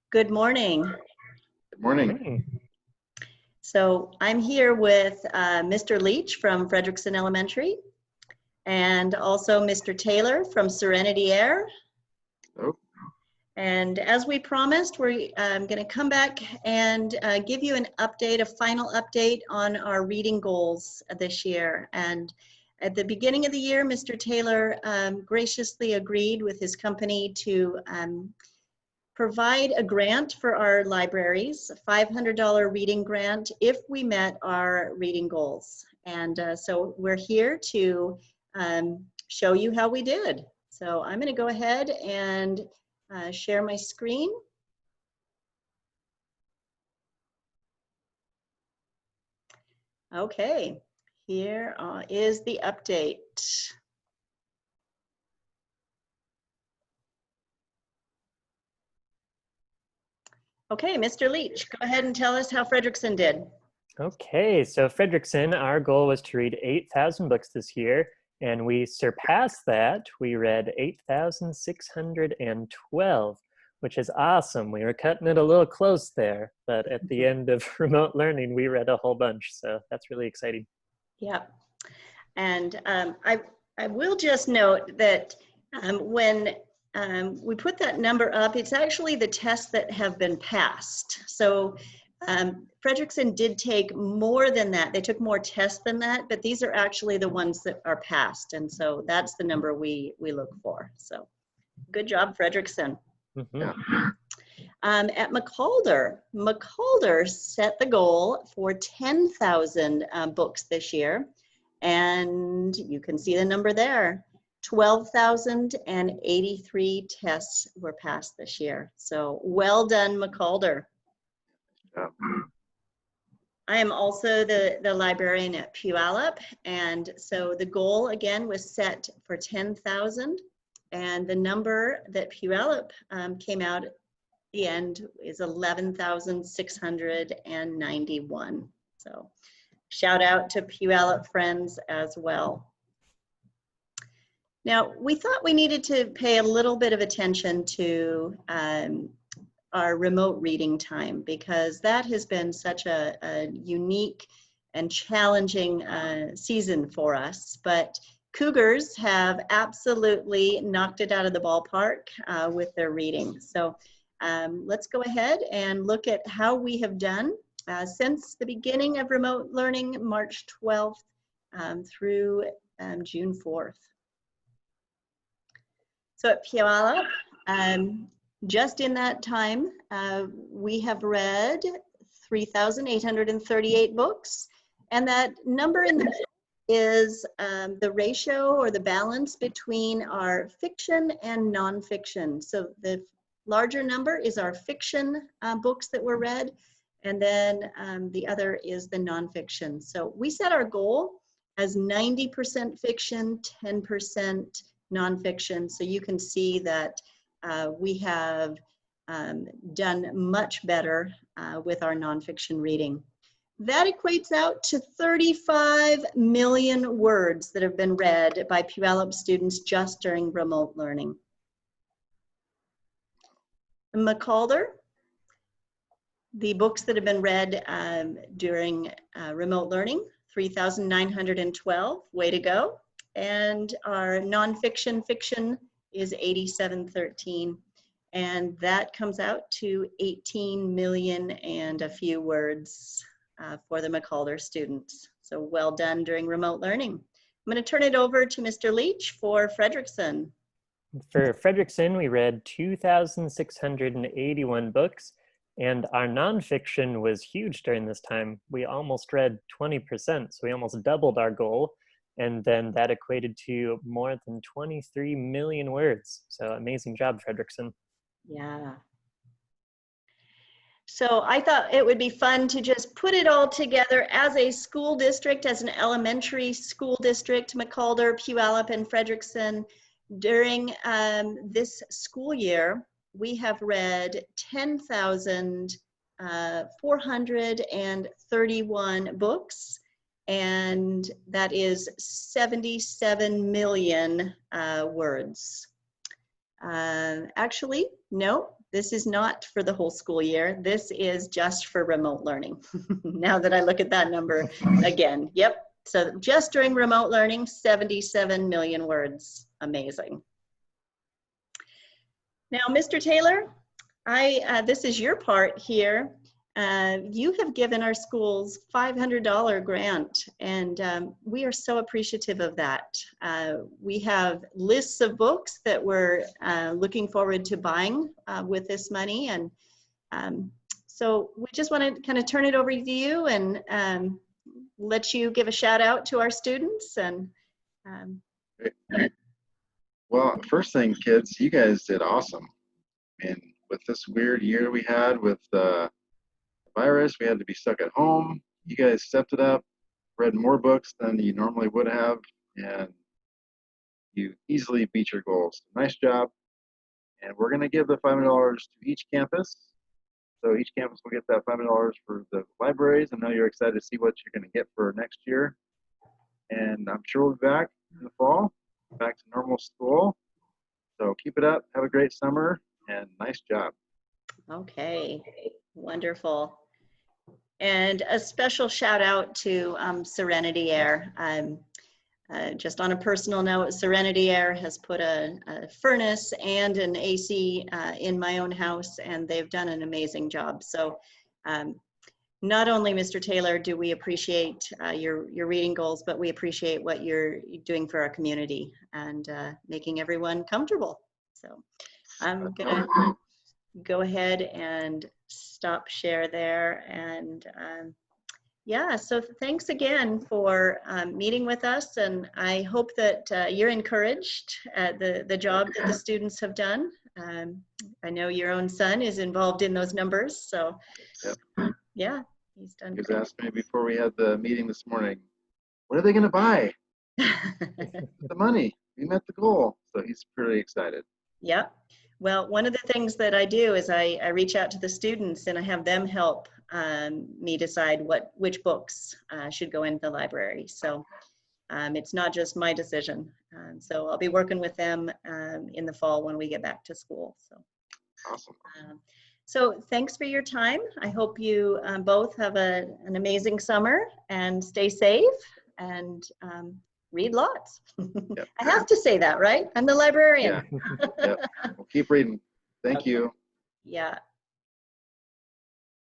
Good morning. Good morning. So I'm here with Mr. Leach from Frederickson Elementary and also Mr. Taylor from Serenity Air. Hello. And as we promised, we're going to come back and give you an update, a final update on our reading goals this year. And at the beginning of the year, Mr. Taylor graciously agreed with his company to provide a grant for our libraries, a $500 reading grant if we met our reading goals. And so we're here to show you how we did. So I'm going to go ahead and share my screen. Okay, here is the update. Okay, Mr. Leach, go ahead and tell us how Frederickson did. Okay, so Frederickson, our goal was to read 8,000 books this year, and we surpassed that. We read 8,612, which is awesome. We were cutting it a little close there, but at the end of remote learning, we read a whole bunch, so that's really exciting. Yeah, and I will just note that when we put that number up, it's actually the tests that have been passed. So Frederickson did take more than that. They took more tests than that, but these are actually the ones that are passed. And so that's the number we look for. So good job, Frederickson. Mm-hmm. At McCalder set the goal for 10,000 books this year. And you can see the number there. 12,083 tests were passed this year. So well done, McCalder. Yeah. I am also the librarian at Puyallup, and so the goal again was set for 10,000, and the number that Puyallup came out at the end is 11,691. So shout out to Puyallup friends as well. Now, we thought we needed to pay a little bit of attention to our remote reading time, because that has been such a unique and challenging season for us. But Cougars have absolutely knocked it out of the ballpark with their reading. So let's go ahead and look at how we have done since the beginning of remote learning, March 12th through June 4th. So at Puyallup, just in that time, we have read 3,838 books, and that number in the middle is the ratio or the balance between our fiction and nonfiction. So the larger number is our fiction books that were read, and then the other is the nonfiction. So we set our goal as 90% fiction, 10% nonfiction. So you can see that we have done much better with our nonfiction reading. That equates out to 35 million words that have been read by Puyallup students just during remote learning. McCalder, the books that have been read during remote learning, 3,912, way to go. And our nonfiction fiction is 8,713. And that comes out to 18 million and a few words for the McCalder students. So well done during remote learning. I'm going to turn it over to Mr. Leach for Frederickson. For Frederickson, we read 2,681 books, and our nonfiction was huge during this time. We almost read 20%, so we almost doubled our goal. And then that equated to more than 23 million words. So amazing job, Frederickson. Yeah. So I thought it would be fun to just put it all together as a school district, as an elementary school district, McCalder, Puyallup, and Frederickson. During this school year, we have read 10,431 books. And that is 77 million words. Actually, no, This is not for the whole school year. This is just for remote learning. Now that I look at that number again, yep. So just during remote learning, 77 million words. Amazing. Now, Mr. Taylor, this is your part here. You have given our schools $500 grant, and we are so appreciative of that. We have lists of books that we're looking forward to buying with this money, and so we just want to kind of turn it over to you and let you give a shout out to our students. And Well, first thing, kids, you guys did awesome. And with this weird year we had with the virus, we had to be stuck at home. You guys stepped it up, read more books than you normally would have, and you easily beat your goals. Nice job. And we're going to give the $500 to each campus. So each campus will get that $500 for the libraries. I know you're excited to see what you're going to get for next year. And I'm sure we'll be back in the fall, back to normal school. So keep it up. Have a great summer, and nice job. okay, wonderful. And a special shout out to Serenity Air. Just on a personal note, Serenity Air has put a furnace and an AC in my own house, and they've done an amazing job. So not only, Mr. Taylor, do we appreciate your reading goals, but we appreciate what you're doing for our community and making everyone comfortable. So I'm gonna go ahead and stop share there. And yeah, so thanks again for meeting with us, and I hope that you're encouraged at the job that the students have done. I know your own son is involved in those numbers, so Yep. yeah, he's done He was great. asking me before we had the meeting this morning, what are they going to buy? The money. We met the goal. So he's pretty excited. Yeah. Well, one of the things that I do is I reach out to the students and I have them help me decide which books should go into the library. So it's not just my decision. So I'll be working with them in the fall when we get back to school. So Awesome. so thanks for your time. I hope you both have an amazing summer and stay safe and read lots. Yep. I have to say that, right? I'm the librarian. Yeah. Yep. We'll keep reading. Thank you. Yeah.